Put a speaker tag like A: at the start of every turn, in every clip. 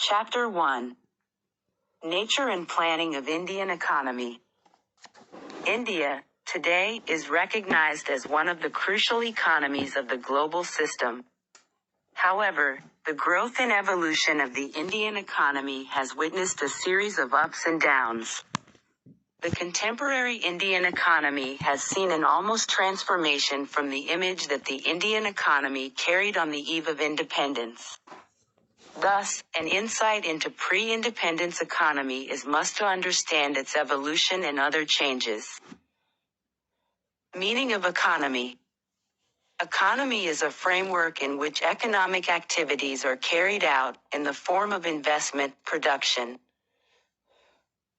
A: Chapter 1. Nature and Planning of Indian Economy. India, today, is recognized as one of the crucial economies of the global system. However, the growth and evolution of the Indian economy has witnessed a series of ups and downs. The contemporary Indian economy has seen an almost transformation from the image that the Indian economy carried on the eve of independence. Thus, an insight into pre-independence economy is must to understand its evolution and other changes. Meaning of economy. Economy is a framework in which economic activities are carried out in the form of investment, production,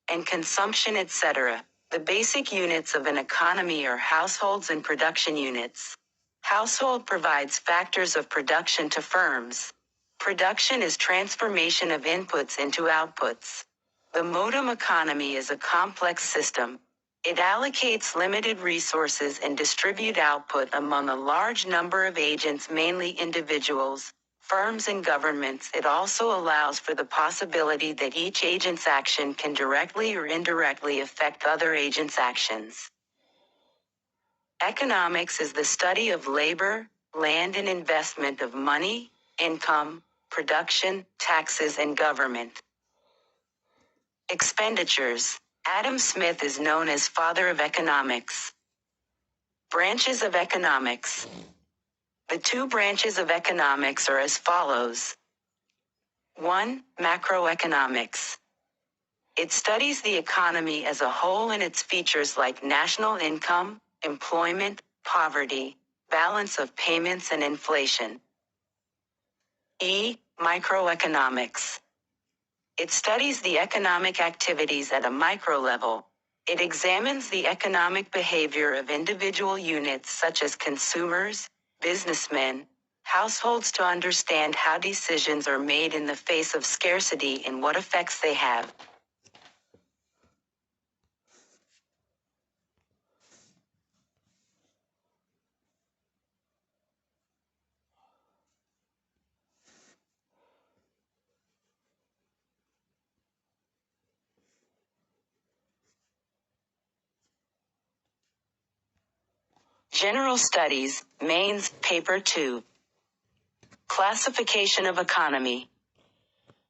A: and consumption, etc. The basic units of an economy are households and production units. Household provides factors of production to firms. Production is transformation of inputs into outputs. The modem economy is a complex system. It allocates limited resources and distributes output among a large number of agents, mainly individuals, firms and governments. It also allows for the possibility that each agent's action can directly or indirectly affect other agents' actions. Economics is the study of labor, land and investment of money, income, production, taxes and government. Expenditures. Adam Smith is known as father of economics. Branches of economics. The two branches of economics are as follows. 1. Macroeconomics. It studies the economy as a whole and its features like national income, employment, poverty, balance of payments and inflation. Microeconomics. It studies the economic activities at a micro level. It examines the economic behavior of individual units such as consumers, businessmen, households to understand how decisions are made in the face of scarcity and what effects they have. General Studies, Mains, Paper 2. Classification of economy.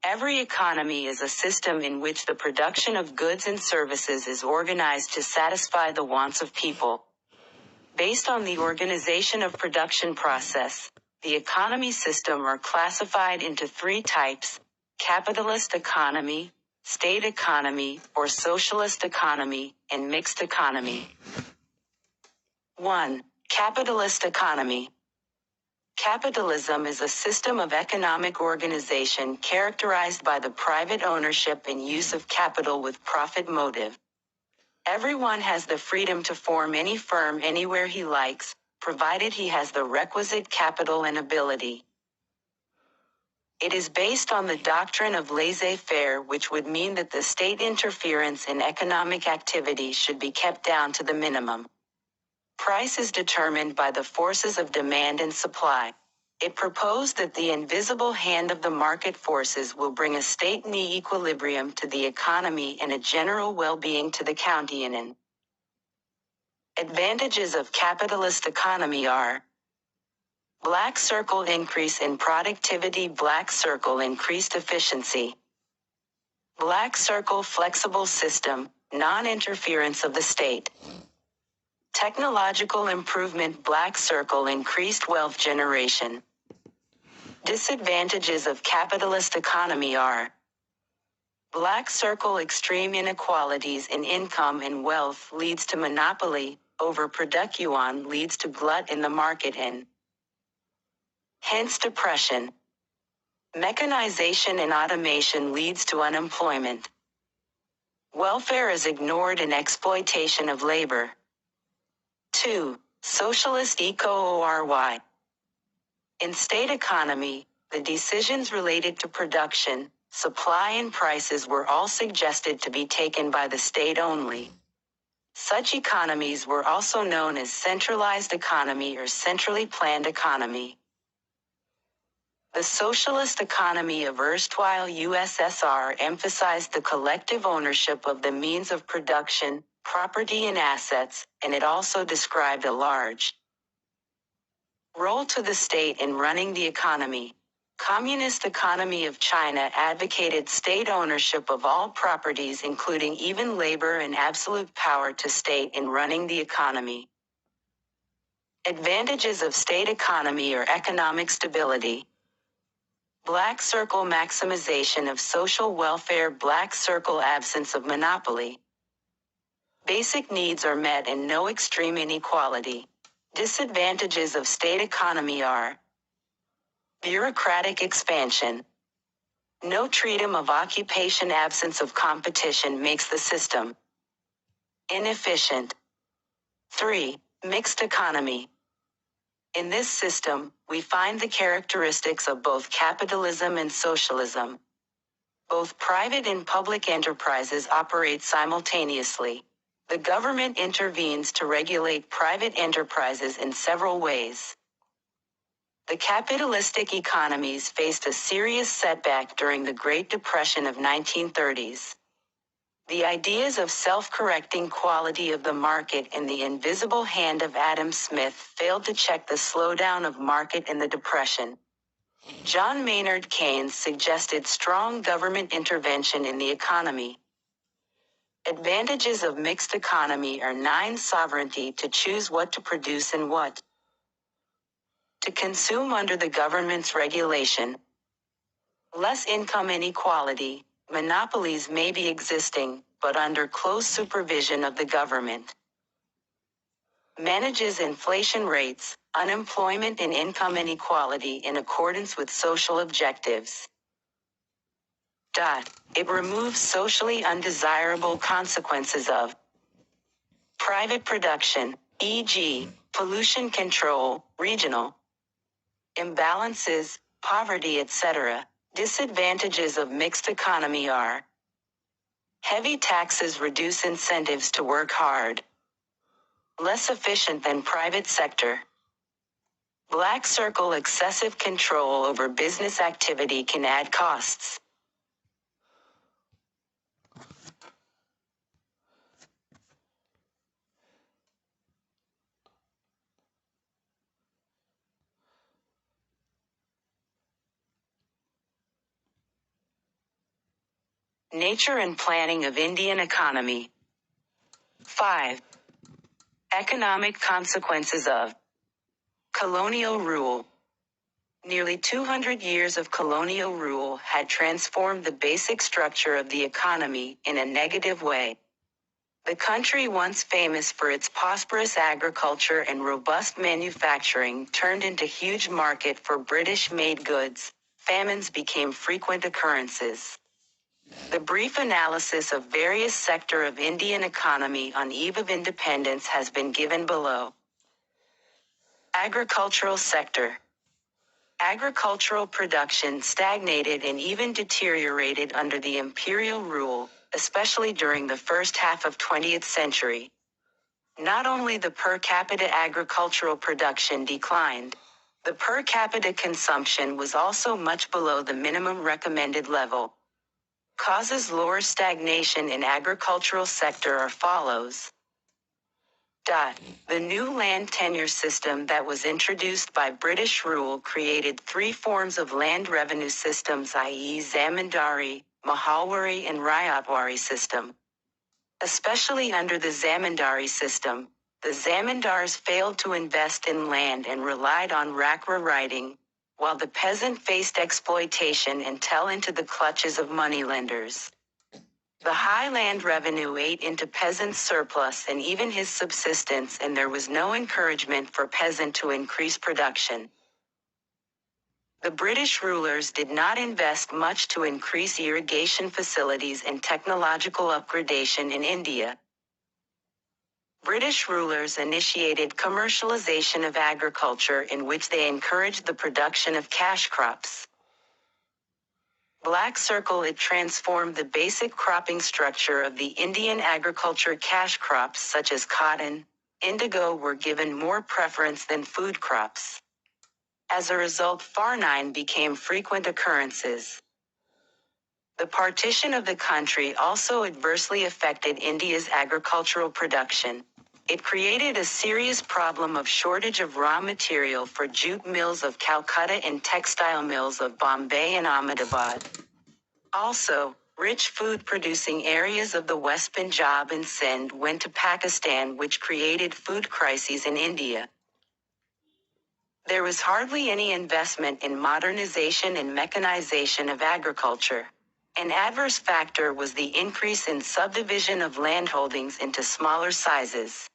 A: Every economy is a system in which the production of goods and services is organized to satisfy the wants of people. Based on the organization of production process, the economy system are classified into three types: capitalist economy, state economy or socialist economy, and mixed economy. 1. Capitalist economy. Capitalism is a system of economic organization characterized by the private ownership and use of capital with profit motive. Everyone has the freedom to form any firm anywhere he likes, provided he has the requisite capital and ability. It is based on the doctrine of laissez-faire, which would mean that the state interference in economic activity should be kept down to the minimum. Price is determined by the forces of demand and supply. It proposed that the invisible hand of the market forces will bring a state equilibrium to the economy and a general well-being to the county. Advantages of capitalist economy are: black circle increase in productivity, black circle increased efficiency, black circle flexible system, non-interference of the state. Technological improvement, black circle increased wealth generation. Disadvantages of capitalist economy are: black circle extreme inequalities in income and wealth leads to monopoly, overproduction leads to glut in the market and hence depression. Mechanization and automation leads to unemployment. Welfare is ignored and exploitation of labor. 2. Socialist economy. In state economy, the decisions related to production, supply and prices were all suggested to be taken by the state only. Such economies were also known as centralized economy or centrally planned economy. The socialist economy of erstwhile USSR emphasized the collective ownership of the means of production, property and assets, and it also described a large role to the state in running the economy. Communist economy of China advocated state ownership of all properties including even labor and absolute power to state in running the economy. Advantages of state economy or economic stability. Black circle maximization of social welfare. Black circle absence of monopoly. Basic needs are met and no extreme inequality. Disadvantages of state economy are bureaucratic expansion. No freedom of occupation. Absence of competition makes the system inefficient. 3. Mixed economy. In this system, we find the characteristics of both capitalism and socialism. Both private and public enterprises operate simultaneously. The government intervenes to regulate private enterprises in several ways. The capitalistic economies faced a serious setback during the Great Depression of 1930s. The ideas of self-correcting quality of the market and the invisible hand of Adam Smith failed to check the slowdown of market in the Depression. John Maynard Keynes suggested strong government intervention in the economy. Advantages of mixed economy are 9. Sovereignty to choose what to produce and what to consume under the government's regulation. Less income inequality. Monopolies may be existing, but under close supervision of the government. Manages inflation rates, unemployment and income inequality in accordance with social objectives. It removes socially undesirable consequences of private production, e.g., pollution control, regional imbalances, poverty, etc. Disadvantages of mixed economy are heavy taxes reduce incentives to work hard. Less efficient than private sector. Black circle excessive control over business activity can add costs. Nature and planning of Indian economy. 5. Economic consequences of colonial rule. Nearly 200 years of colonial rule had transformed the basic structure of the economy in a negative way. The country, once famous for its prosperous agriculture and robust manufacturing, turned into a huge market for British-made goods. Famines became frequent occurrences. The brief analysis of various sectors of Indian economy on eve of independence has been given below. Agricultural sector. Agricultural production stagnated and even deteriorated under the imperial rule, especially during the first half of 20th century. Not only the per capita agricultural production declined, the per capita consumption was also much below the minimum recommended level. Causes lower stagnation in agricultural sector are follows. The new land tenure system that was introduced by British rule created 3 forms of land revenue systems, i.e. Zamindari, Mahalwari and Ryotwari system. Especially under the Zamindari system, the zamindars failed to invest in land and relied on rakra writing, while the peasant faced exploitation and fell into the clutches of moneylenders. The high land revenue ate into peasants' surplus and even his subsistence, and there was no encouragement for peasant to increase production. The British rulers did not invest much to increase irrigation facilities and technological upgradation in India. British rulers initiated commercialization of agriculture in which they encouraged the production of cash crops. Black circle. It transformed the basic cropping structure of the Indian agriculture. Cash crops such as cotton, indigo were given more preference than food crops. As a result, famine became frequent occurrences. The partition of the country also adversely affected India's agricultural production. It created a serious problem of shortage of raw material for jute mills of Calcutta and textile mills of Bombay and Ahmedabad. Also, rich food-producing areas of the West Punjab and Sindh went to Pakistan, which created food crises in India. There was hardly any investment in modernization and mechanization of agriculture. An adverse factor was the increase in subdivision of landholdings into smaller sizes.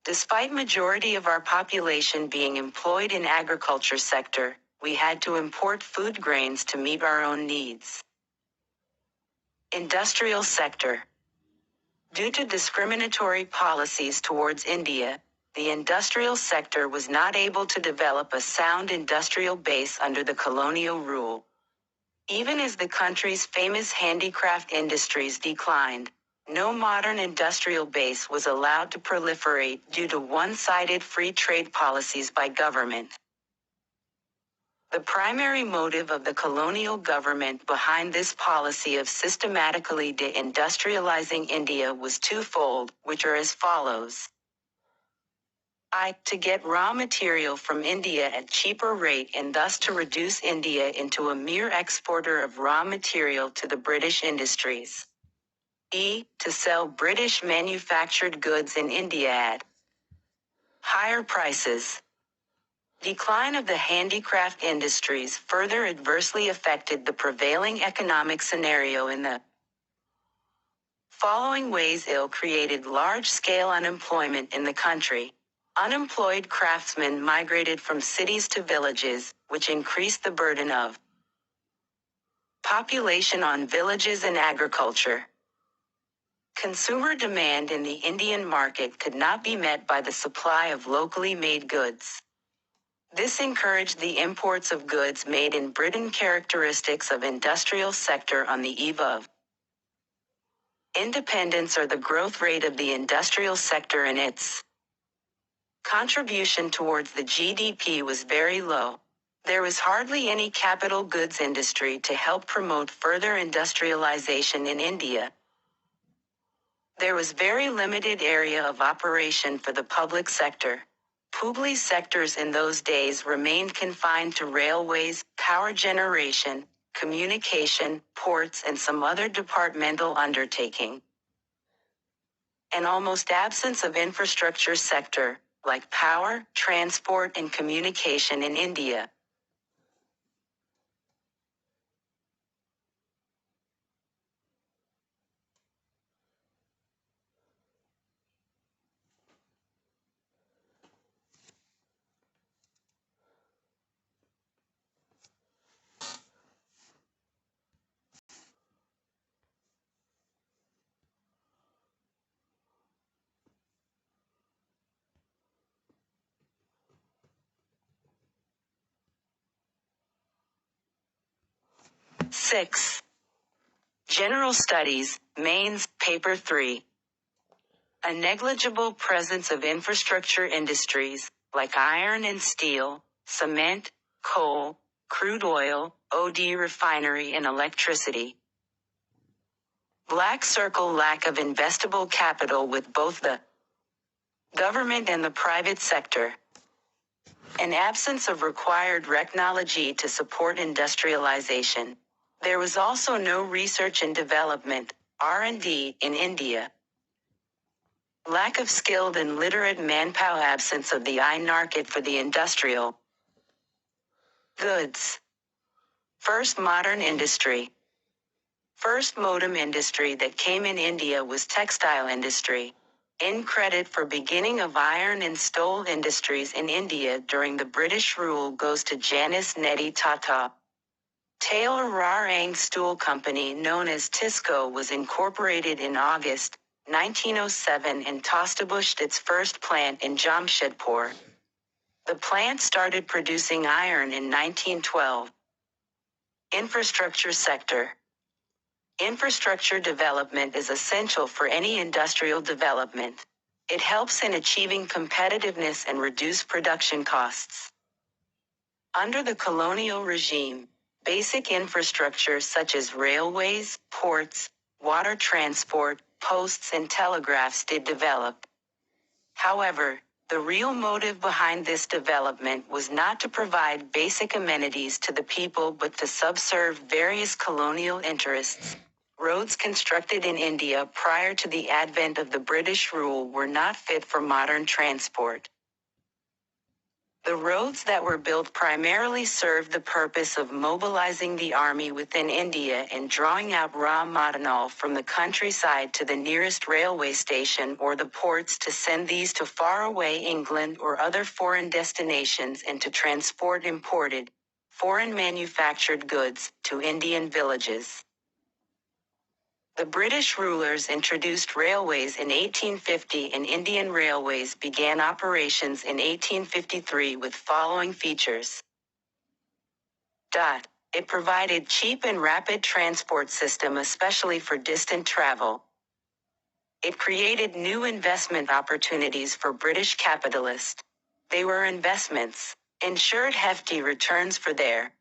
A: Despite majority of our population being employed in agriculture sector, we had to import food grains to meet our own needs. Industrial sector. Due to discriminatory policies towards India, the industrial sector was not able to develop a sound industrial base under the colonial rule. Even as the country's famous handicraft industries declined, no modern industrial base was allowed to proliferate due to one-sided free trade policies by government. The primary motive of the colonial government behind this policy of systematically deindustrializing India was twofold, which are as follows. To get raw material from India at cheaper rate and thus to reduce India into a mere exporter of raw material to the British industries. To sell British manufactured goods in India at higher prices. Decline of the handicraft industries further adversely affected the prevailing economic scenario in the following ways. Created large-scale unemployment in the country. Unemployed craftsmen migrated from cities to villages, which increased the burden of population on villages and agriculture. Consumer demand in the Indian market could not be met by the supply of locally made goods. This encouraged the imports of goods made in Britain. Characteristics of industrial sector on the eve of independence are the growth rate of the industrial sector and its contribution towards the GDP was very low. There was hardly any capital goods industry to help promote further industrialization in India. There was very limited area of operation for the public sector. Public sectors in those days remained confined to railways, power generation, communication, ports and some other departmental undertaking. An almost absence of infrastructure sector, like power, transport and communication in India. Six. General Studies, Mains, Paper 3. A negligible presence of infrastructure industries, like iron and steel, cement, coal, crude oil, OD refinery and electricity. Black circle: lack of investable capital with both the government and the private sector. An absence of required technology to support industrialization. There was also no research and development, R&D, in India. Lack of skilled and literate manpower. Absence of the market for the industrial goods. First modern industry. First modern industry that came in India was textile industry. In credit for beginning of iron and steel industries in India during the British rule goes to Janice Neti Tata. Taylor Rarang Stool Company, known as Tisco, was incorporated in August 1907 and established its first plant in Jamshedpur. The plant started producing iron in 1912. Infrastructure sector. Infrastructure development is essential for any industrial development. It helps in achieving competitiveness and reduce production costs. Under the colonial regime, basic infrastructure such as railways, ports, water transport, posts and telegraphs did develop. However, the real motive behind this development was not to provide basic amenities to the people but to subserve various colonial interests. Roads constructed in India prior to the advent of the British rule were not fit for modern transport. The roads that were built primarily served the purpose of mobilizing the army within India and drawing out raw material from the countryside to the nearest railway station or the ports to send these to faraway England or other foreign destinations and to transport imported, foreign manufactured goods to Indian villages. The British rulers introduced railways in 1850 and Indian Railways began operations in 1853 with following features. It provided cheap and rapid transport system especially for distant travel. It created new investment opportunities for British capitalists. They were investments, ensured hefty returns for their.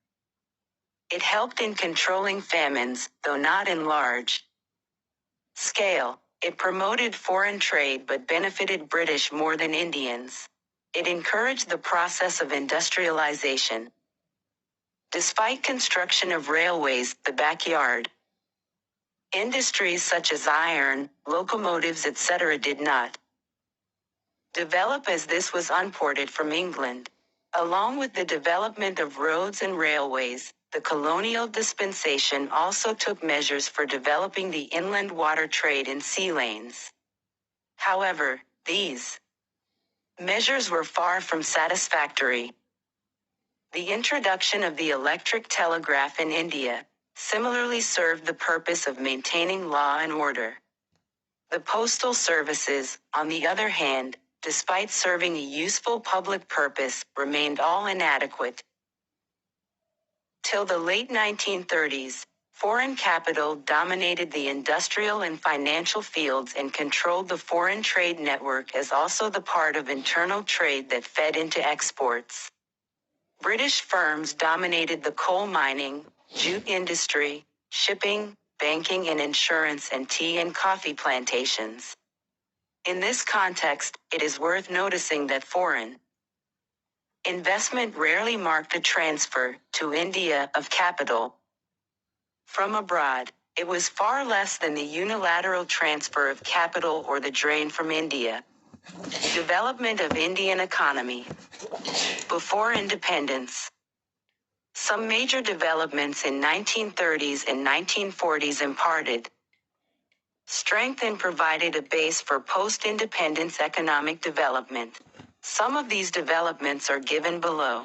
A: It helped in controlling famines, though not in large scale. It promoted foreign trade but benefited British more than Indians. It encouraged the process of industrialization. Despite construction of railways, the backyard industries such as iron, locomotives etc. did not develop as this was imported from England. Along with the development of roads and railways, the colonial dispensation also took measures for developing the inland water trade in sea lanes. However, these measures were far from satisfactory. The introduction of the electric telegraph in India similarly served the purpose of maintaining law and order. The postal services, on the other hand, despite serving a useful public purpose, remained all inadequate. Till the late 1930s, foreign capital dominated the industrial and financial fields and controlled the foreign trade network as also the part of internal trade that fed into exports. British firms dominated the coal mining, jute industry, shipping, banking and insurance and tea and coffee plantations. In this context, it is worth noticing that foreign investment rarely marked a transfer, to India, of capital from abroad. It was far less than the unilateral transfer of capital or the drain from India. Development of Indian economy. Before independence. Some major developments in 1930s and 1940s imparted strength and provided a base for post-independence economic development. Some of these developments are given below.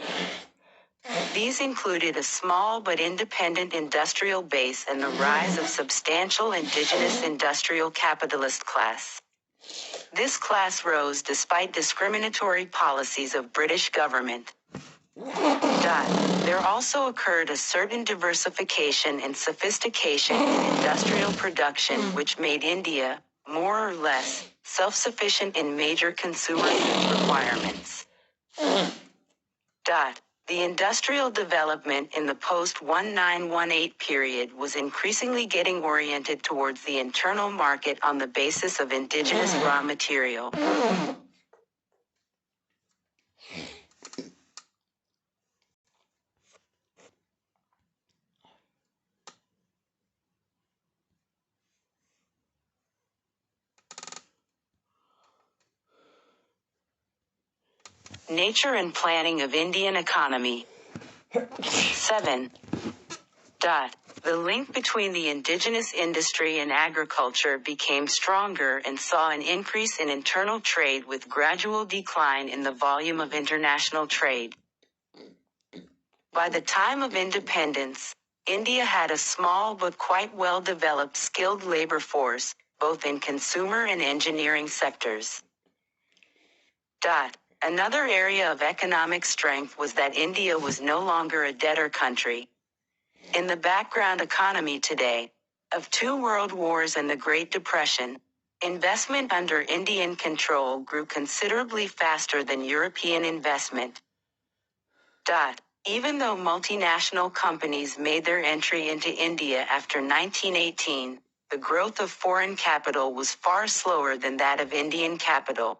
A: These included a small but independent industrial base and the rise of substantial indigenous industrial capitalist class. This class rose despite discriminatory policies of British government. There also occurred a certain diversification and sophistication in industrial production which made India, more or less, self-sufficient in major consumer goods requirements. The industrial development in the post-1918 period was increasingly getting oriented towards the internal market on the basis of indigenous raw material. Nature and planning of Indian economy. 7. The link between the indigenous industry and agriculture became stronger and saw an increase in internal trade with gradual decline in the volume of international trade. By the time of independence, India had a small but quite well-developed skilled labor force, both in consumer and engineering sectors. Another area of economic strength was that India was no longer a debtor country. In the background economy today, of 2 world wars and the Great Depression, investment under Indian control grew considerably faster than European investment. Even though multinational companies made their entry into India after 1918, the growth of foreign capital was far slower than that of Indian capital.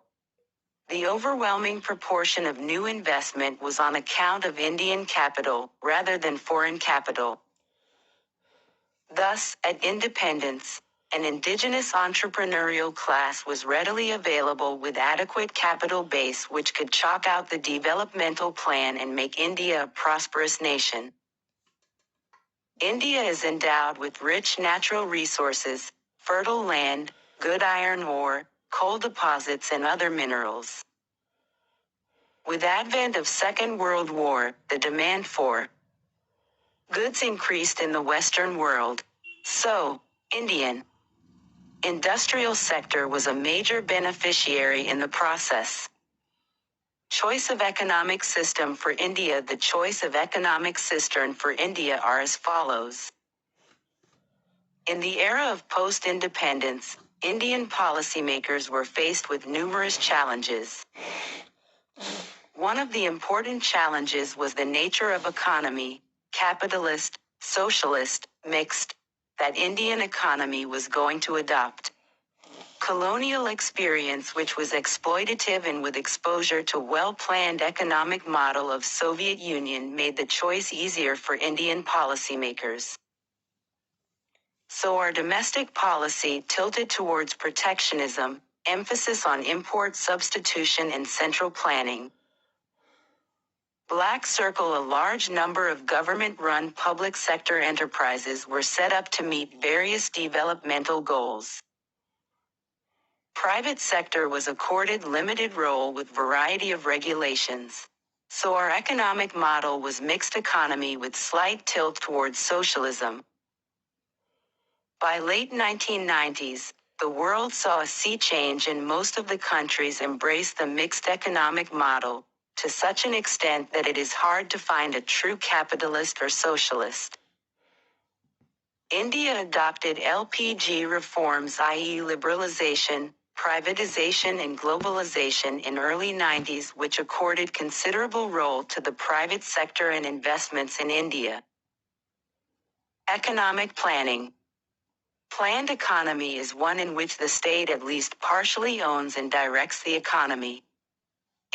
A: The overwhelming proportion of new investment was on account of Indian capital, rather than foreign capital. Thus, at independence, an indigenous entrepreneurial class was readily available with adequate capital base which could chalk out the developmental plan and make India a prosperous nation. India is endowed with rich natural resources, fertile land, good iron ore, coal deposits and other minerals. With advent of Second World War, the demand for goods increased in the Western world. So, Indian industrial sector was a major beneficiary in the process. Choice of economic system for India. The choice of economic system for India are as follows. In the era of post-independence, Indian policymakers were faced with numerous challenges. One of the important challenges was the nature of economy, capitalist, socialist, mixed, that Indian economy was going to adopt. Colonial experience which was exploitative and with exposure to well-planned economic model of Soviet Union made the choice easier for Indian policymakers. So our domestic policy tilted towards protectionism, emphasis on import substitution and central planning. Black Circle. A large number of government-run public sector enterprises were set up to meet various developmental goals. Private sector was accorded limited role with variety of regulations. So our economic model was mixed economy with slight tilt towards socialism. By late 1990s, the world saw a sea change and most of the countries embraced the mixed economic model, to such an extent that it is hard to find a true capitalist or socialist. India adopted LPG reforms, i.e. liberalization, privatization and globalization in early 90s, which accorded considerable role to the private sector and investments in India. Economic planning. Planned economy is one in which the state at least partially owns and directs the economy.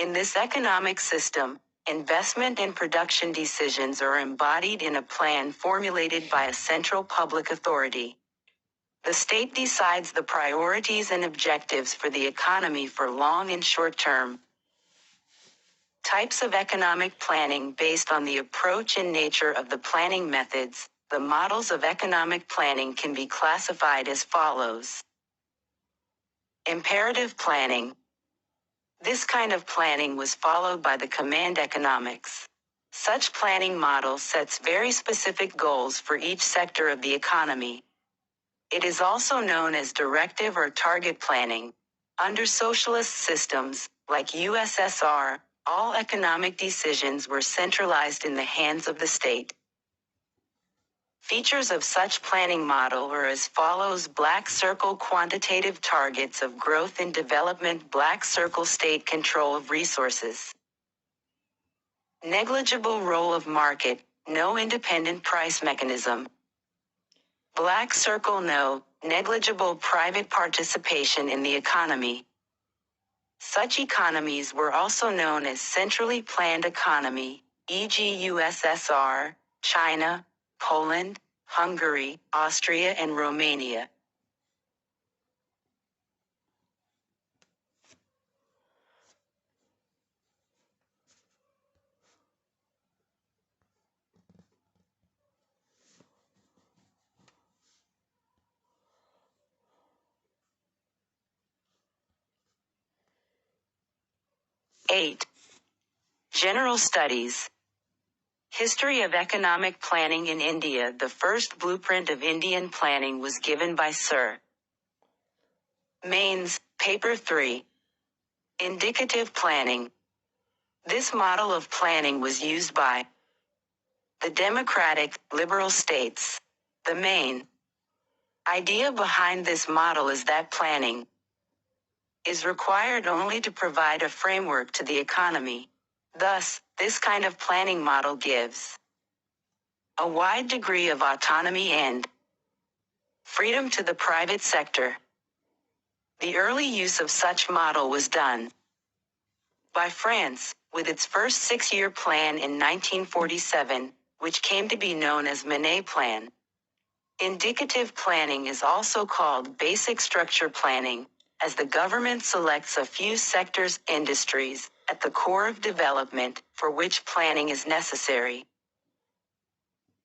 A: In this economic system, investment and production decisions are embodied in a plan formulated by a central public authority. The state decides the priorities and objectives for the economy for long and short term. Types of economic planning. Based on the approach and nature of the planning methods, the models of economic planning can be classified as follows. Imperative planning. This kind of planning was followed by the command economics. Such planning model sets very specific goals for each sector of the economy. It is also known as directive or target planning. Under socialist systems, like USSR, all economic decisions were centralized in the hands of the state. Features of such planning model are as follows. Black Circle. Quantitative targets of growth and development. Black Circle. State control of resources. Negligible role of market, no independent price mechanism. Black Circle. No, negligible private participation in the economy. Such economies were also known as centrally planned economy, e.g. USSR, China, Poland, Hungary, Austria and Romania. Eight. General studies. History of economic planning in India. The first blueprint of Indian planning was given by Sir Mains, Paper 3. Indicative planning. This model of planning was used by the democratic, liberal states. The main idea behind this model is that planning is required only to provide a framework to the economy. Thus, This kind of planning model gives a wide degree of autonomy and freedom to the private sector. The early use of such model was done by France, with its first six-year plan in 1947, which came to be known as Manet Plan. Indicative planning is also called basic structure planning, as the government selects a few sectors, industries, at the core of development, for which planning is necessary.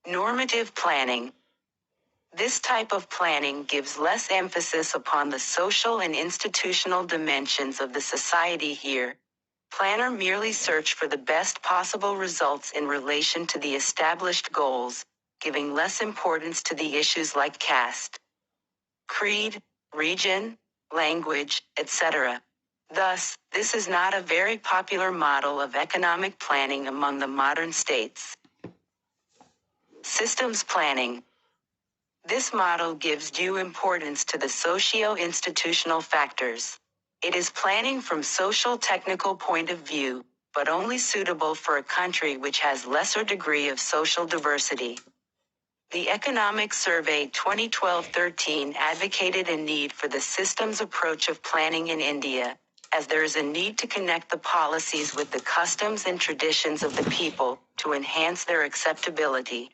A: Normative planning. This type of planning gives less emphasis upon the social and institutional dimensions of the society here. Planner merely search for the best possible results in relation to the established goals, giving less importance to the issues like caste, creed, region, language, etc. Thus, this is not a very popular model of economic planning among the modern states. Systems planning. This model gives due importance to the socio-institutional factors. It is planning from social technical point of view, but only suitable for a country which has lesser degree of social diversity. The Economic Survey 2012-13 advocated a need for the systems approach of planning in India, as there is a need to connect the policies with the customs and traditions of the people, to enhance their acceptability.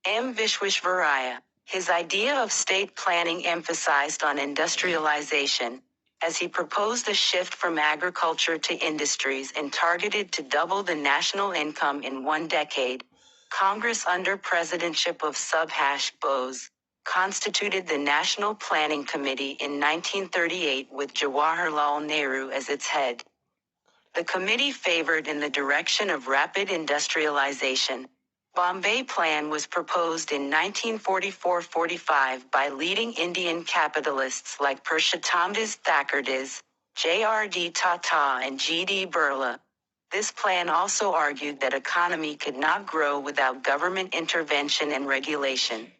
A: M. Vishweshvaraya, his idea of state planning emphasized on industrialization, as he proposed a shift from agriculture to industries and targeted to double the national income in 1 decade. Congress under presidentship of Subhash Bose constituted the National Planning Committee in 1938 with Jawaharlal Nehru as its head. The committee favored in the direction of rapid industrialization. Bombay Plan was proposed in 1944-45 by leading Indian capitalists like Purushottamdas Thakkerdas, J.R.D. Tata and G.D. Birla. This plan also argued that economy could not grow without government intervention and regulation.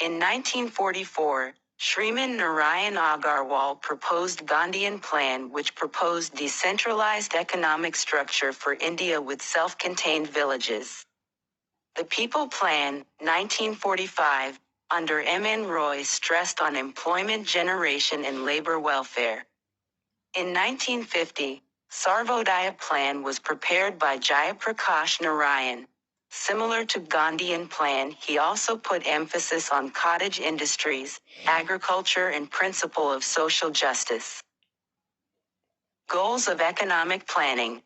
A: In 1944, Shriman Narayan Agarwal proposed Gandhian Plan, which proposed decentralized economic structure for India with self-contained villages. The People Plan, 1945, under M.N. Roy stressed on employment generation and labor welfare. In 1950, Sarvodaya Plan was prepared by Jayaprakash Narayan. Similar to Gandhian Plan, he also put emphasis on cottage industries, agriculture and principle of social justice. Goals of economic planning.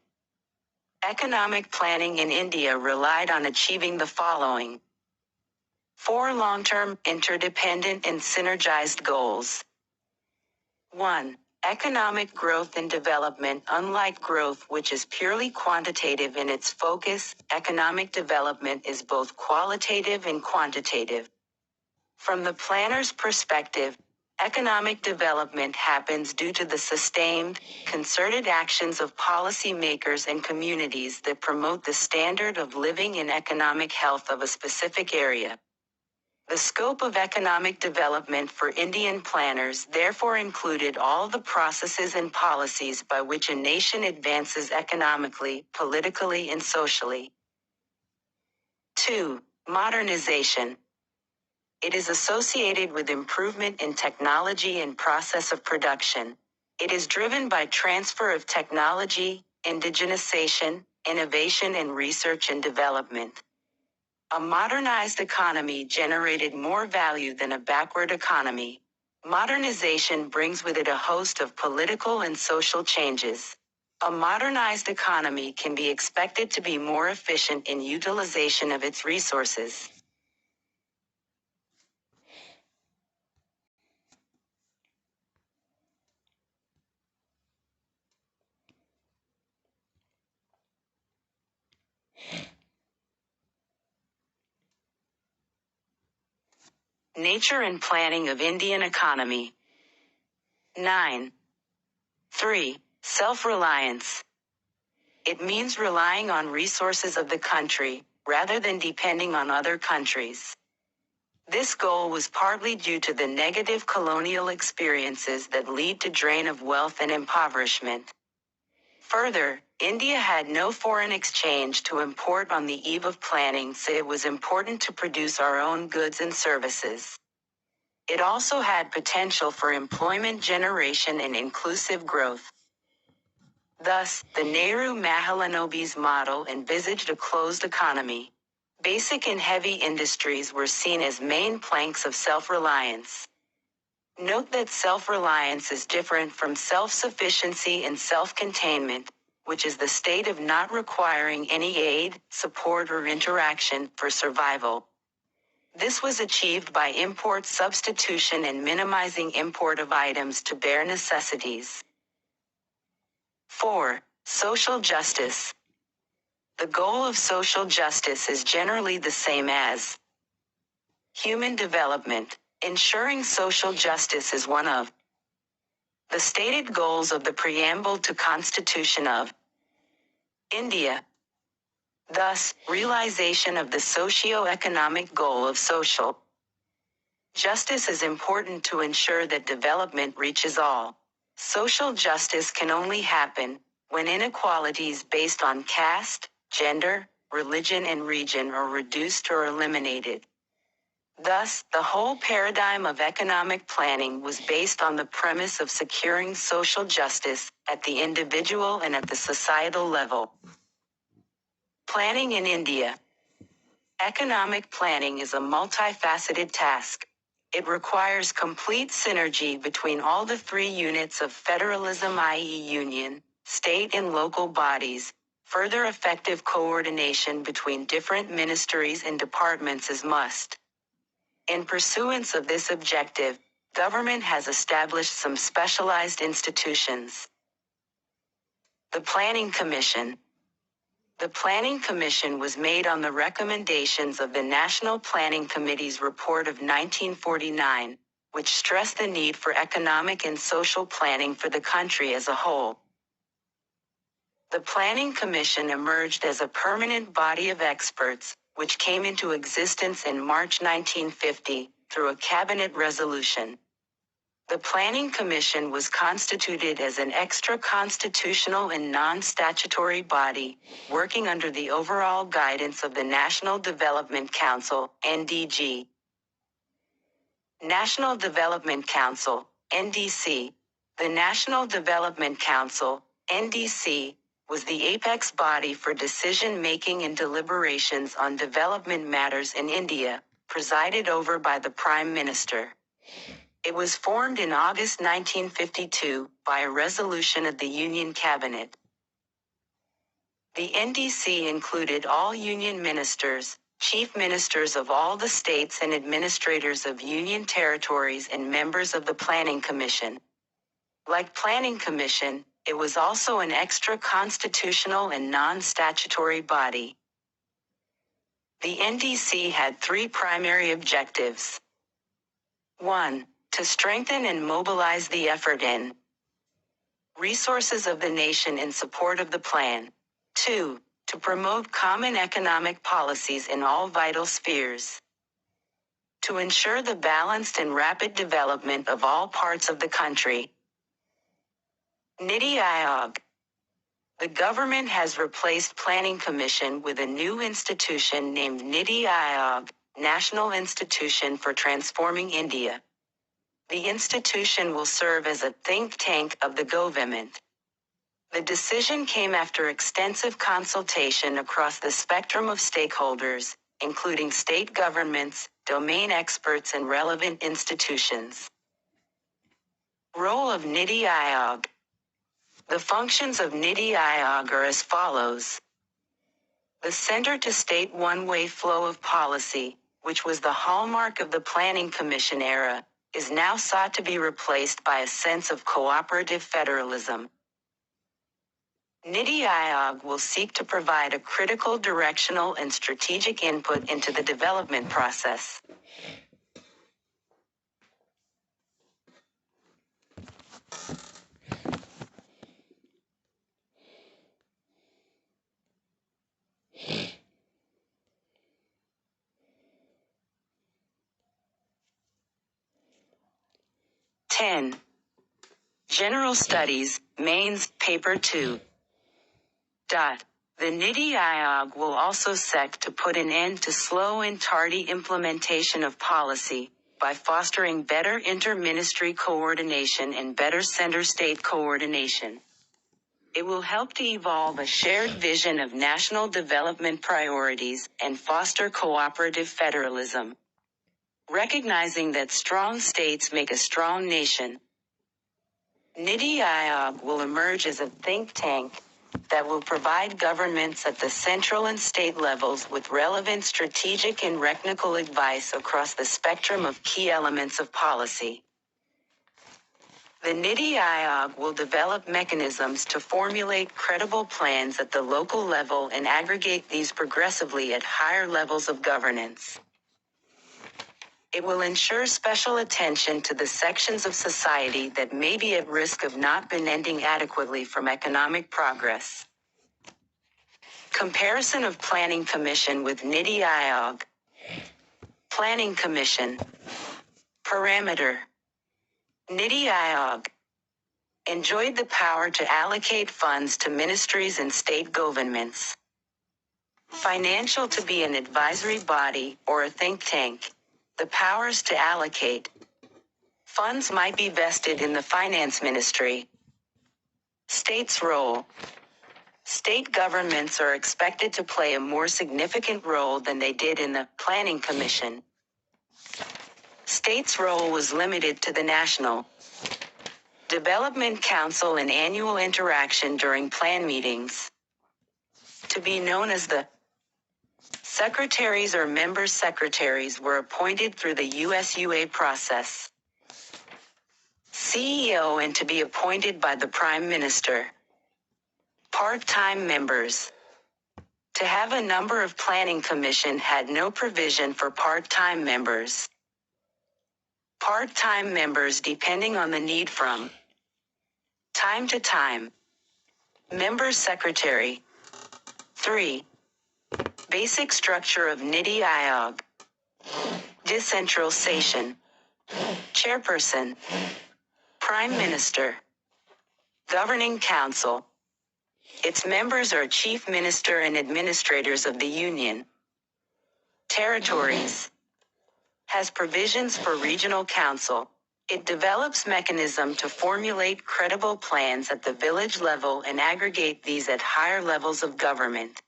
A: Economic planning in India relied on achieving the following: 4 long-term, interdependent and synergized goals. 1. Economic growth and development. Unlike growth, which is purely quantitative in its focus, economic development is both qualitative and quantitative. From the planner's perspective, economic development happens due to the sustained, concerted actions of policymakers and communities that promote the standard of living and economic health of a specific area. The scope of economic development for Indian planners therefore included all the processes and policies by which a nation advances economically, politically and socially. 2. Modernization. It is associated with improvement in technology and process of production. It is driven by transfer of technology, indigenization, innovation and research and development. A modernized economy generated more value than a backward economy. Modernization brings with it a host of political and social changes. A modernized economy can be expected to be more efficient in utilization of its resources. Nature and planning of Indian economy. 9. 3. Self-reliance. It means relying on resources of the country, rather than depending on other countries. This goal was partly due to the negative colonial experiences that lead to drain of wealth and impoverishment. Further, India had no foreign exchange to import on the eve of planning, so it was important to produce our own goods and services. It also had potential for employment generation and inclusive growth. Thus, the Nehru-Mahalanobis model envisaged a closed economy. Basic and heavy industries were seen as main planks of self-reliance. Note that self-reliance is different from self-sufficiency and self-containment, which is the state of not requiring any aid, support or interaction for survival. This was achieved by import substitution and minimizing import of items to bare necessities. 4. Social justice. The goal of social justice is generally the same as human development. Ensuring social justice is one of the stated goals of the preamble to Constitution of India. Thus, realization of the socio-economic goal of social justice is important to ensure that development reaches all. Social justice can only happen when inequalities based on caste, gender, religion and region are reduced or eliminated. Thus, the whole paradigm of economic planning was based on the premise of securing social justice at the individual and at the societal level. Planning in India. Economic planning is a multifaceted task. It requires complete synergy between all the three units of federalism, i.e. union, state and local bodies. Further effective coordination between different ministries and departments is must. In pursuance of this objective, government has established some specialized institutions. The Planning Commission. The Planning Commission was made on the recommendations of the National Planning Committee's report of 1949, which stressed the need for economic and social planning for the country as a whole. The Planning Commission emerged as a permanent body of experts, which came into existence in March 1950, through a cabinet resolution. The Planning Commission was constituted as an extra-constitutional and non-statutory body, working under the overall guidance of the National Development Council, NDG. National Development Council, NDC. The National Development Council, NDC, was the apex body for decision-making and deliberations on development matters in India, presided over by the Prime Minister. It was formed in August 1952 by a resolution of the Union Cabinet. The NDC included all Union ministers, chief ministers of all the states and administrators of Union territories and members of the Planning Commission. Like Planning Commission, it was also an extra-constitutional and non-statutory body. The NDC had three primary objectives. 1. To strengthen and mobilize the effort in resources of the nation in support of the plan. 2. To promote common economic policies in all vital spheres. To ensure the balanced and rapid development of all parts of the country. Niti Aayog. The government has replaced Planning Commission with a new institution named Niti Aayog, National Institution for Transforming India. The institution will serve as a think tank of the government. The decision came after extensive consultation across the spectrum of stakeholders, including state governments, domain experts and relevant institutions. Role of Niti Aayog. The functions of Niti Aayog are as follows. The center to state one-way flow of policy, which was the hallmark of the Planning Commission era, is now sought to be replaced by a sense of cooperative federalism. Niti Aayog will seek to provide a critical directional and strategic input into the development process. General Studies, Mains, Paper 2. The NITI Aayog will also seek to put an end to slow and tardy implementation of policy by fostering better inter-ministry coordination and better center-state coordination. It will help to evolve a shared vision of national development priorities and foster cooperative federalism. Recognizing that strong states make a strong nation, NITI Aayog will emerge as a think tank that will provide governments at the central and state levels with relevant strategic and technical advice across the spectrum of key elements of policy. The NITI Aayog will develop mechanisms to formulate credible plans at the local level and aggregate these progressively at higher levels of governance. It will ensure special attention to the sections of society that may be at risk of not benefiting adequately from economic progress. Comparison of Planning Commission with NITI Aayog. Planning Commission. Parameter. NITI Aayog enjoyed the power to allocate funds to ministries and state governments. Financial to be an advisory body or a think tank. The powers to allocate funds might be vested in the finance ministry. States' role. State governments are expected to play a more significant role than they did in the Planning Commission. States' role was limited to the National Development Council and annual interaction during plan meetings. To be known as the Secretaries or member secretaries were appointed through the USUA process. CEO and to be appointed by the Prime Minister. Part-time members. To have a number of Planning Commission had no provision for part-time members. Part-time members depending on the need from time to time. Member Secretary. 3. Basic structure of NITI Aayog. Decentralization. Chairperson. Prime Minister. Governing Council. Its members are Chief Minister and administrators of the Union. Territories. Has provisions for regional council. It develops mechanism to formulate credible plans at the village level and aggregate these at higher levels of government.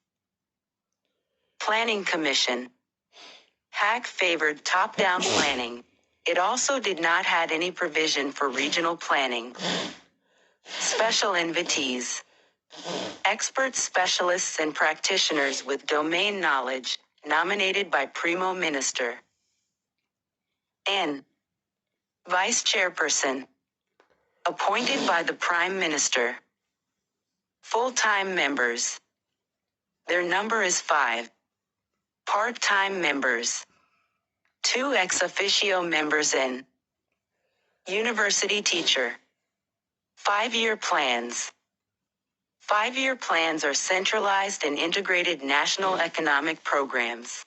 A: Planning Commission. HAC favored top-down planning. It also did not have any provision for regional planning. Special invitees. Experts, specialists and practitioners with domain knowledge, nominated by Primo Minister. N. Vice Chairperson. Appointed by the Prime Minister. Full-time members. Their number is 5. Part-time members. 2 ex officio members and university teacher. 5-year plans. 5-year plans are centralized and integrated national economic programs.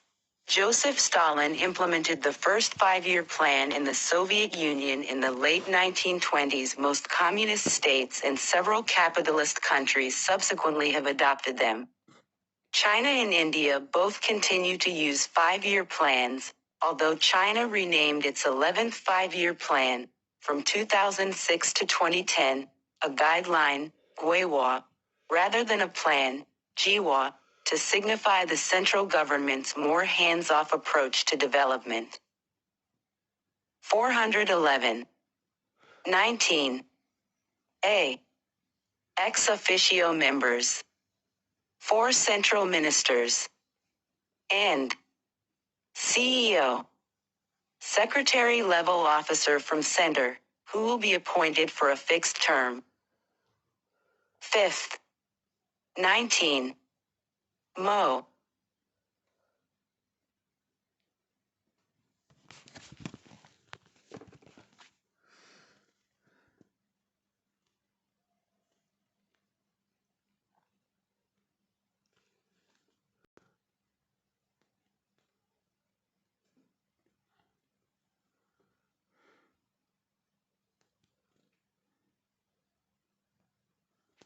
A: Joseph Stalin implemented the first 5-year plan in the Soviet Union in the late 1920s. Most communist states and several capitalist countries subsequently have adopted them. China and India both continue to use 5-year plans, although China renamed its 11th 5-year plan, from 2006 to 2010, a guideline, Guihua, rather than a plan, Jiwa, to signify the central government's more hands-off approach to development. 411. 19. A. Ex officio members. 4 central ministers. And CEO. Secretary-level officer from center, who will be appointed for a fixed term. 5th. 19. Mo.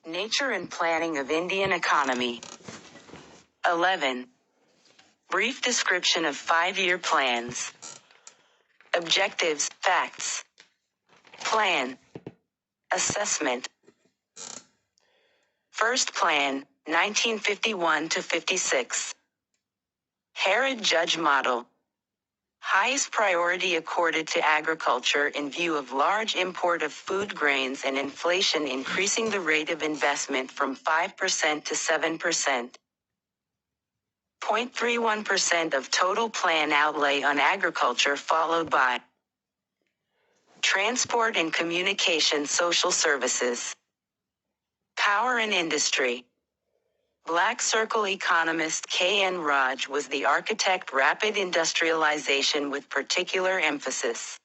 A: Nature and planning of Indian economy. 11. Brief description of 5-year plans. Objectives, facts. Plan. Assessment. First plan, 1951 to 56. Herod Judge Model. Highest priority accorded to agriculture in view of large import of food grains and inflation increasing the rate of investment from 5% to 7%. 0.31% of total plan outlay on agriculture followed by transport and communication social services. Power and industry. Black Circle economist K.N. Raj was the architect rapid industrialization with particular emphasis.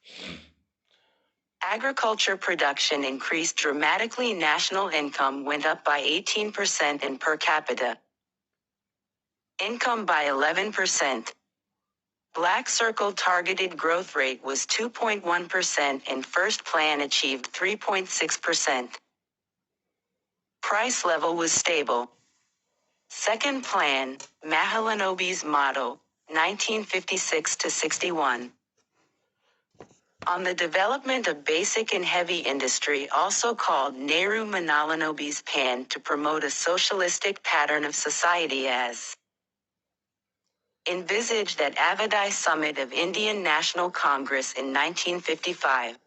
A: Agriculture production increased dramatically. National income went up by 18% and per capita income by 11%. Black Circle targeted growth rate was 2.1% and first plan achieved 3.6%. Price level was stable. Second plan, Mahalanobis model, 1956 to 61. On the development of basic and heavy industry, also called Nehru Mahalanobis plan, to promote a socialistic pattern of society as envisaged at Avadai Summit of Indian National Congress in 1955.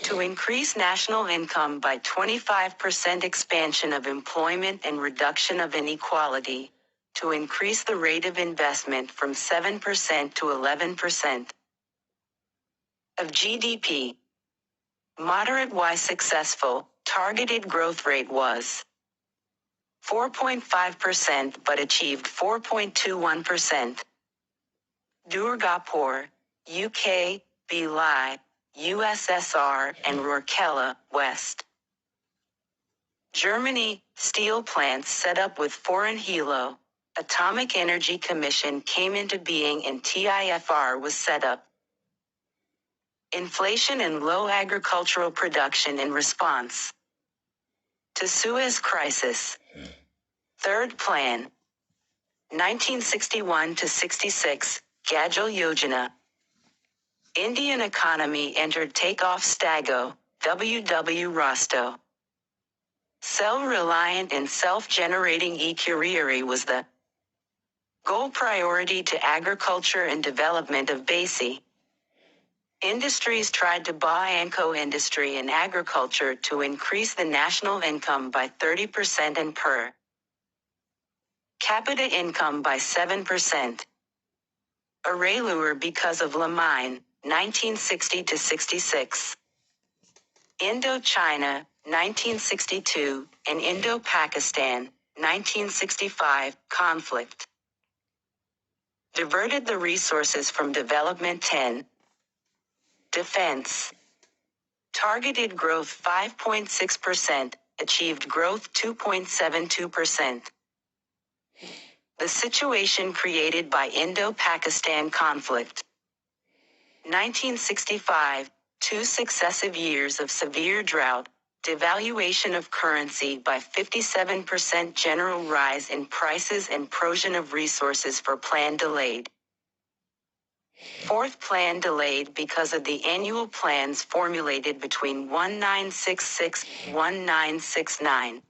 A: To increase national income by 25% expansion of employment and reduction of inequality, to increase the rate of investment from 7% to 11% of GDP. Moderate Y successful, targeted growth rate was 4.5% but achieved 4.21%. Durgapur, UK, Bhilai, USSR, and Rourkela, West Germany, steel plants set up with foreign helo. Atomic Energy Commission came into being and TIFR was set up. Inflation and low agricultural production in response to Suez Crisis. Third plan, 1961 to 66, Gajal Yojana. Indian economy entered takeoff stago, W.W. Rostow. Self-reliant and self-generating e-career was the goal priority to agriculture and development of basic industries tried to buy Anco industry and agriculture to increase the national income by 30% and per capita income by 7%. Arelure because of Lamine, 1960 to 66. Indochina, 1962, and Indo-Pakistan, 1965, conflict diverted the resources from development. 10. Defense. Targeted growth 5.6%, achieved growth 2.72%. The situation created by Indo-Pakistan conflict. 1965, 2 successive years of severe drought, devaluation of currency by 57%, general rise in prices and provision of resources for plan delayed. Fourth plan delayed because of the annual plans formulated between 1966-1969.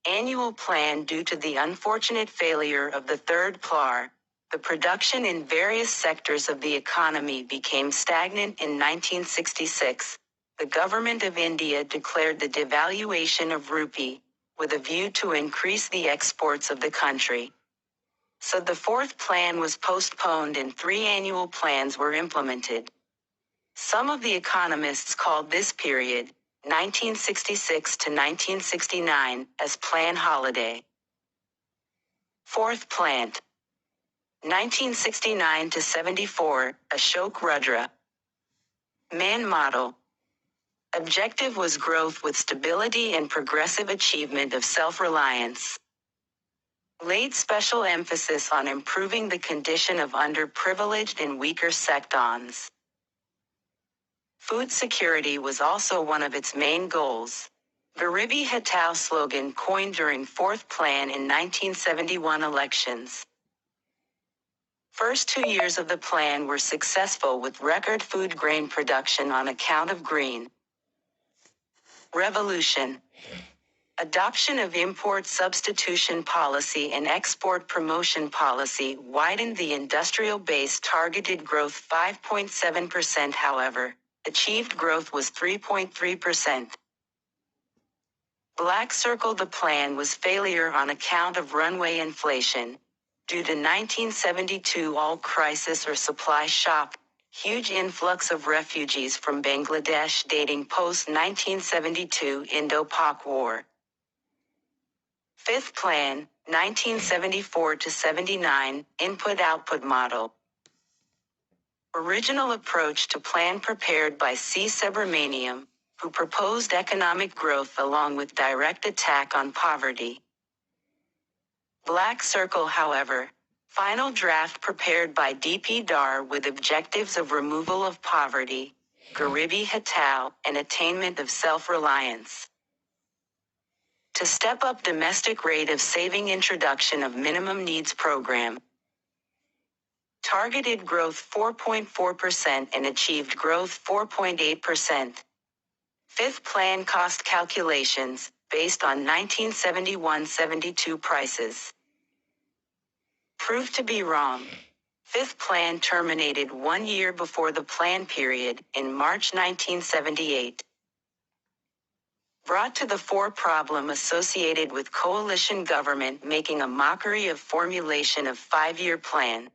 A: Annual plan due to the unfortunate failure of the third PLAR. The production in various sectors of the economy became stagnant in 1966. The government of India declared the devaluation of rupee, with a view to increase the exports of the country. So the fourth plan was postponed and 3 annual plans were implemented. Some of the economists called this period, 1966 to 1969, as Plan Holiday. Fourth plan, 1969 to 74, Ashok Rudra. Man model. Objective was growth with stability and progressive achievement of self-reliance. Laid special emphasis on improving the condition of underprivileged and weaker sectors. Food security was also one of its main goals. Garibi Hataw slogan coined during Fourth Plan in 1971 elections. First 2 years of the plan were successful with record food grain production on account of green revolution. Adoption of import substitution policy and export promotion policy widened the industrial base. Targeted growth 5.7%. However, achieved growth was 3.3%. Black circled the plan was failure on account of runaway inflation. Due to 1972 oil crisis or supply shock, huge influx of refugees from Bangladesh dating post-1972 Indo-Pak War. Fifth Plan, 1974-79, Input-Output Model. Original approach to plan prepared by C. Subramaniam, who proposed economic growth along with direct attack on poverty. Black circle, however, final draft prepared by D.P. Dar with objectives of removal of poverty, Garibi Hataw, and attainment of self-reliance. To step up domestic rate of saving. Introduction of minimum needs program. Targeted growth 4.4% and achieved growth 4.8%. Fifth Plan cost calculations, based on 1971-72 prices. Proved to be wrong. Fifth Plan terminated 1 year before the plan period, in March 1978. Brought to the fore problem associated with coalition government making a mockery of formulation of 5-year plan.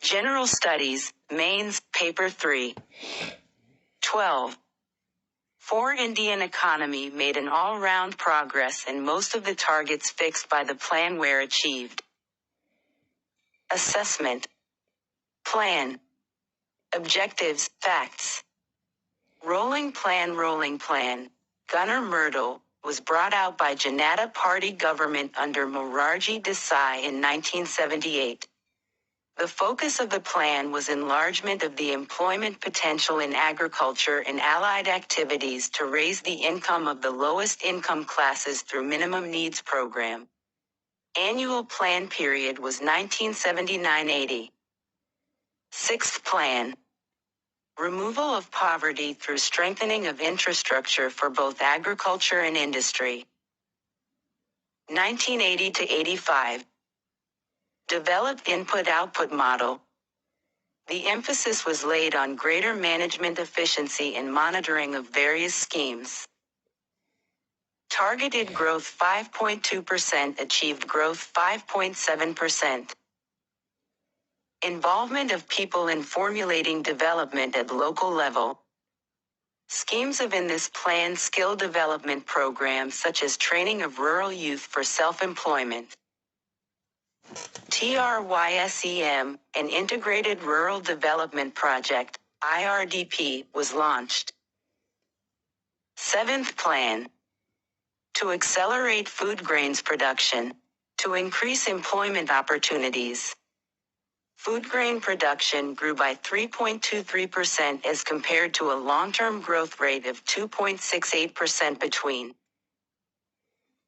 A: General Studies, Mains, Paper 3. 12. 4. Indian economy made an all-round progress and most of the targets fixed by the plan were achieved. Assessment. Plan. Objectives, facts. Rolling plan. Gunnar Myrdal was brought out by Janata Party government under Morarji Desai in 1978. The focus of the plan was enlargement of the employment potential in agriculture and allied activities to raise the income of the lowest income classes through minimum needs program. Annual plan period was 1979-80. Sixth Plan. Removal of poverty through strengthening of infrastructure for both agriculture and industry. 1980-85. Developed input-output model. The emphasis was laid on greater management efficiency and monitoring of various schemes. Targeted growth 5.2%, achieved growth 5.7%. Involvement of people in formulating development at local level. Schemes of in this plan skill development programs such as training of rural youth for self-employment. TRYSEM, an Integrated Rural Development Project, IRDP, was launched. Seventh Plan. To accelerate food grains production. To increase employment opportunities. Food grain production grew by 3.23% as compared to a long-term growth rate of 2.68% between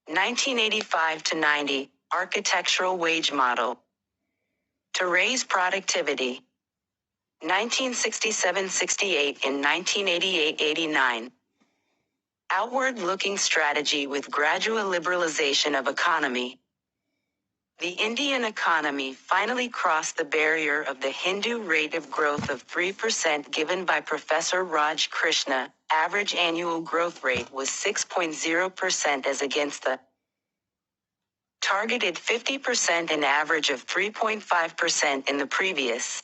A: 1985-90. Architectural wage model. To raise productivity. 1967-68 and 1988-89. Outward-looking strategy with gradual liberalization of economy. The Indian economy finally crossed the barrier of the Hindu rate of growth of 3% given by Professor Raj Krishna. Average annual growth rate was 6.0% as against the targeted 50% and average of 3.5% in the previous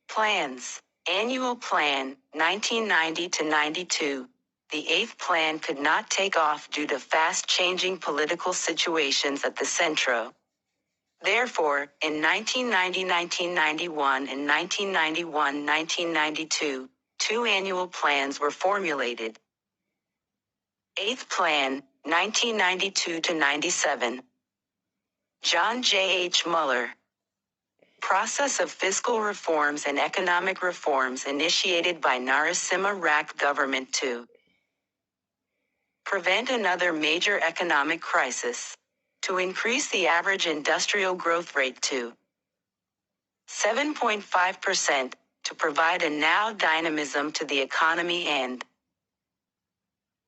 A: plans. Annual Plan, 1990-92. The eighth plan could not take off due to fast-changing political situations at the Centro. Therefore, in 1990-1991 and 1991-1992, 2 annual plans were formulated. 8th Plan, 1992 to 97. John J. H. Muller. Process of fiscal reforms and economic reforms initiated by Narasimha Rao government to prevent another major economic crisis, to increase the average industrial growth rate to 7.5%, to provide a now dynamism to the economy and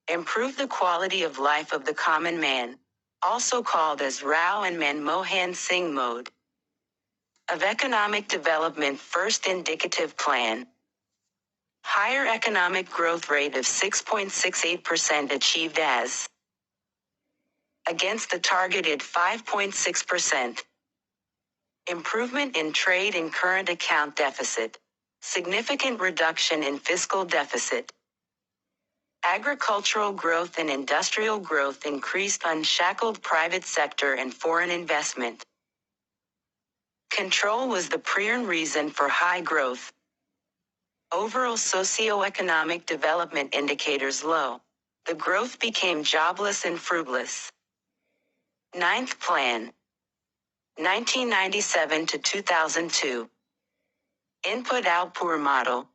A: improve the quality of life of the common man, also called as Rao and Manmohan Singh Mode of Economic Development First Indicative Plan. Higher economic growth rate of 6.68% achieved as against the targeted 5.6%. Improvement in trade and current account deficit. Significant reduction in fiscal deficit. Agricultural growth and industrial growth increased unshackled private sector and foreign investment. Control was the prior reason for high growth. Overall socio-economic development indicators low. The growth became jobless and fruitless. 9th Plan, 1997 to 2002. Input-output model.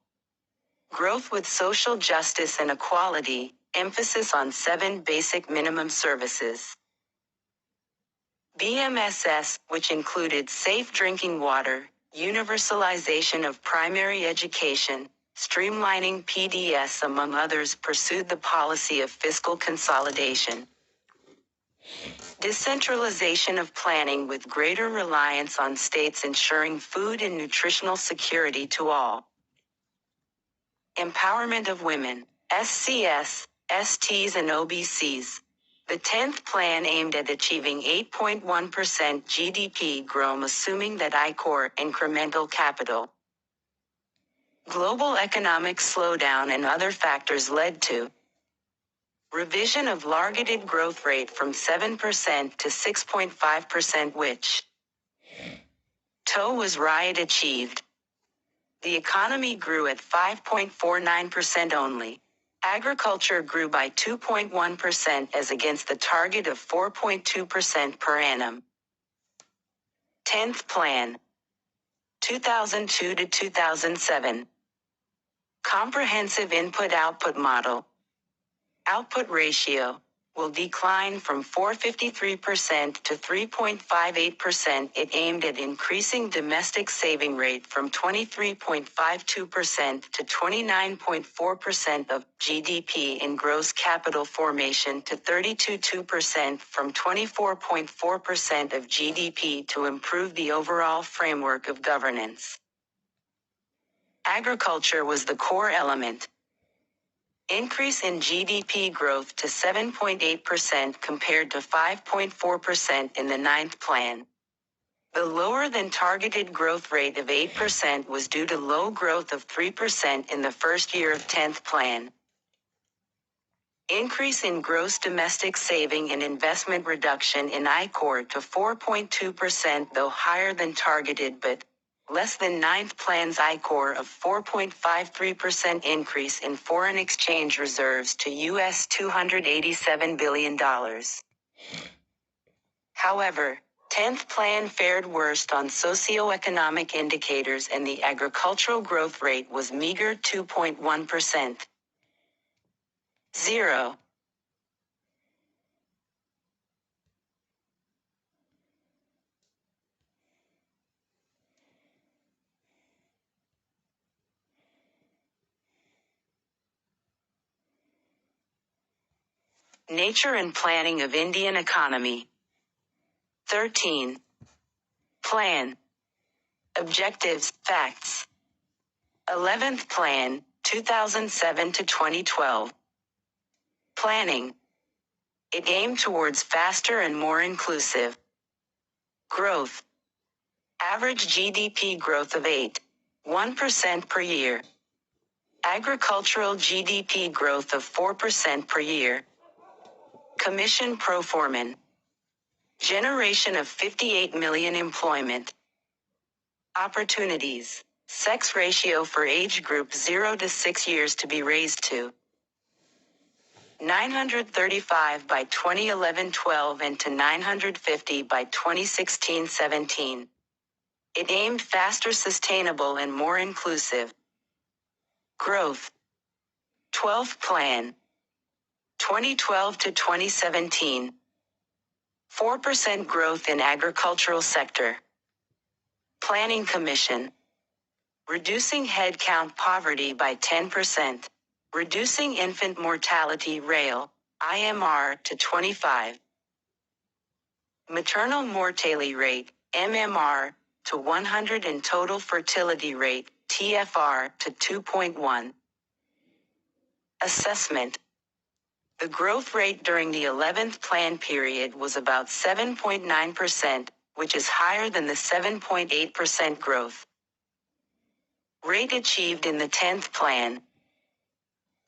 A: Growth with social justice and equality, emphasis on 7 basic minimum services. BMSS, which included safe drinking water, universalization of primary education, streamlining PDS among others, pursued the policy of fiscal consolidation. Decentralization of planning with greater reliance on states ensuring food and nutritional security to all. Empowerment of women, SCS, STs and OBCs. The 10th Plan aimed at achieving 8.1% GDP growth, assuming that I-Core incremental capital. Global economic slowdown and other factors led to revision of targeted growth rate from 7% to 6.5%, which was right achieved. The economy grew at 5.49% only. Agriculture grew by 2.1% as against the target of 4.2% per annum. 10th Plan, 2002 to 2007. Comprehensive input-output model. Output ratio will decline from 4.53% to 3.58%. It aimed at increasing domestic saving rate from 23.52% to 29.4% of GDP in gross capital formation to 32.2% from 24.4% of GDP to improve the overall framework of governance. Agriculture was the core element. Increase in GDP growth to 7.8% compared to 5.4% in the 9th Plan. The lower than targeted growth rate of 8% was due to low growth of 3% in the first year of 10th Plan. Increase in gross domestic saving and investment reduction in I-Core to 4.2%, though higher than targeted but less than 9th Plan's I-Core of 4.53% increase in foreign exchange reserves to US $287 billion. However, 10th Plan fared worst on socio-economic indicators and the agricultural growth rate was meager 2.1%. 0. Nature and planning of Indian economy. 13. Plan. Objectives, facts. 11th Plan, 2007 to 2012. Planning. It aimed towards faster and more inclusive growth. Average GDP growth of 8.1% per year. Agricultural GDP growth of 4% per year. Commission pro forma. Generation of 58 million employment opportunities. Sex ratio for age group 0 to 6 years to be raised to 935 by 2011-12 and to 950 by 2016-17. It aimed faster, sustainable, and more inclusive growth. 12th Plan 2012 to 2017. 4% growth in agricultural sector. Planning Commission. Reducing headcount poverty by 10%. Reducing infant mortality (RAIL) IMR to 25. Maternal mortality rate MMR to 100 and total fertility rate TFR to 2.1. Assessment. The growth rate during the 11th plan period was about 7.9%, which is higher than the 7.8% growth rate achieved in the 10th plan.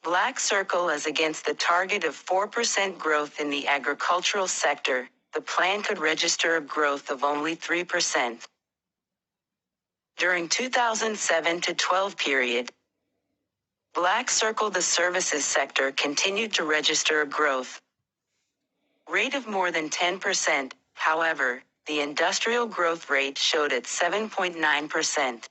A: Black circle as against the target of 4% growth in the agricultural sector, the plan could register a growth of only 3%. During 2007 to 12 period, black circle the services sector continued to register a growth rate of more than 10%, however, the industrial growth rate showed at 7.9%.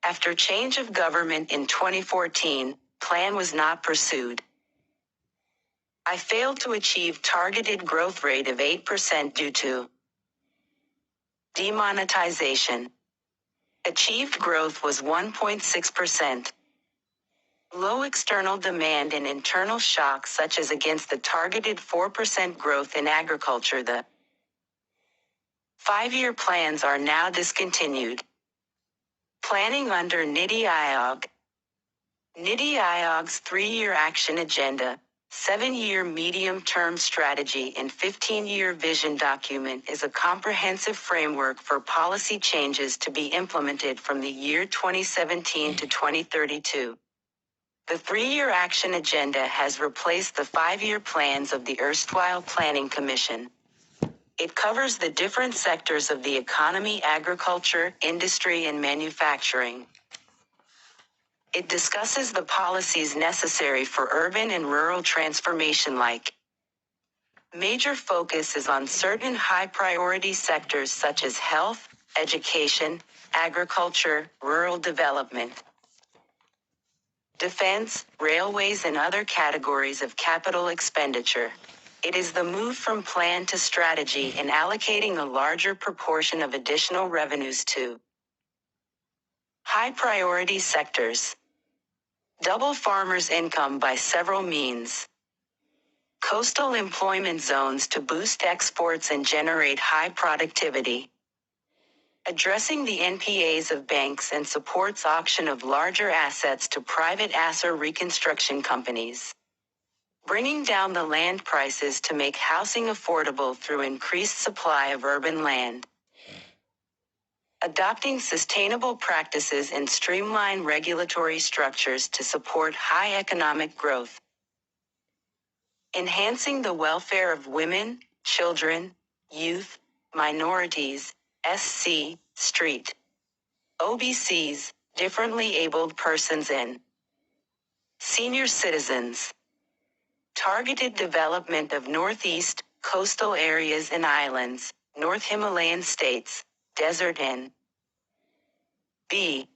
A: After change of government in 2014, plan was not pursued. I failed to achieve targeted growth rate of 8% due to demonetization. Achieved growth was 1.6%. Low external demand and internal shocks such as against the targeted 4% growth in agriculture. The 5-year plans are now discontinued. Planning under NITI Aayog. NITI Aayog's 3-year action agenda, 7-year medium-term strategy and 15-year vision document is a comprehensive framework for policy changes to be implemented from the year 2017 to 2032. The 3-year action agenda has replaced the 5-year plans of the erstwhile Planning Commission. It covers the different sectors of the economy: agriculture, industry, and manufacturing. It discusses the policies necessary for urban and rural transformation. Like major focus is on certain high-priority sectors such as health, education, agriculture, rural development, defense, railways, and other categories of capital expenditure. It is the move from plan to strategy in allocating a larger proportion of additional revenues to high-priority sectors. Double farmers' income by several means. Coastal employment zones to boost exports and generate high productivity. Addressing the NPAs of banks and supports auction of larger assets to private asset reconstruction companies. Bringing down the land prices to make housing affordable through increased supply of urban land. Adopting sustainable practices and streamline regulatory structures to support high economic growth. Enhancing the welfare of women, children, youth, minorities, SC, street, OBCs, differently abled persons and senior citizens. Targeted development of Northeast, coastal areas and islands, North Himalayan states, desert and B.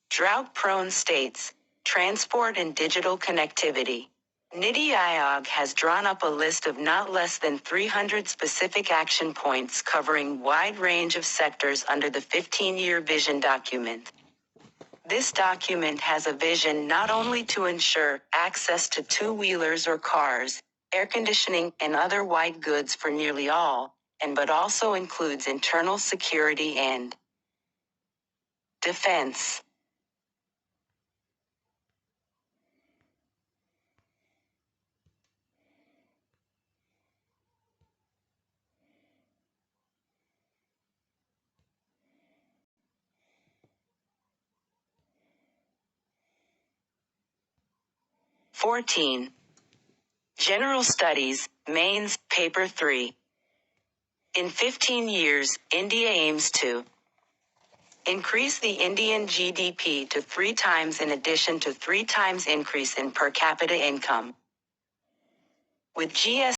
A: drought-prone states, transport and digital connectivity. NITI Aayog has drawn up a list of not less than 300 specific action points covering wide range of sectors under the 15-year vision document. This document has a vision not only to ensure access to two-wheelers or cars, air conditioning, and other white goods for nearly all, but also includes internal security and defense. (14) General Studies, Mains, Paper 3. In 15 years, India aims to Increase the Indian GDP to 3 times in addition to 3 times increase in per capita income. With GST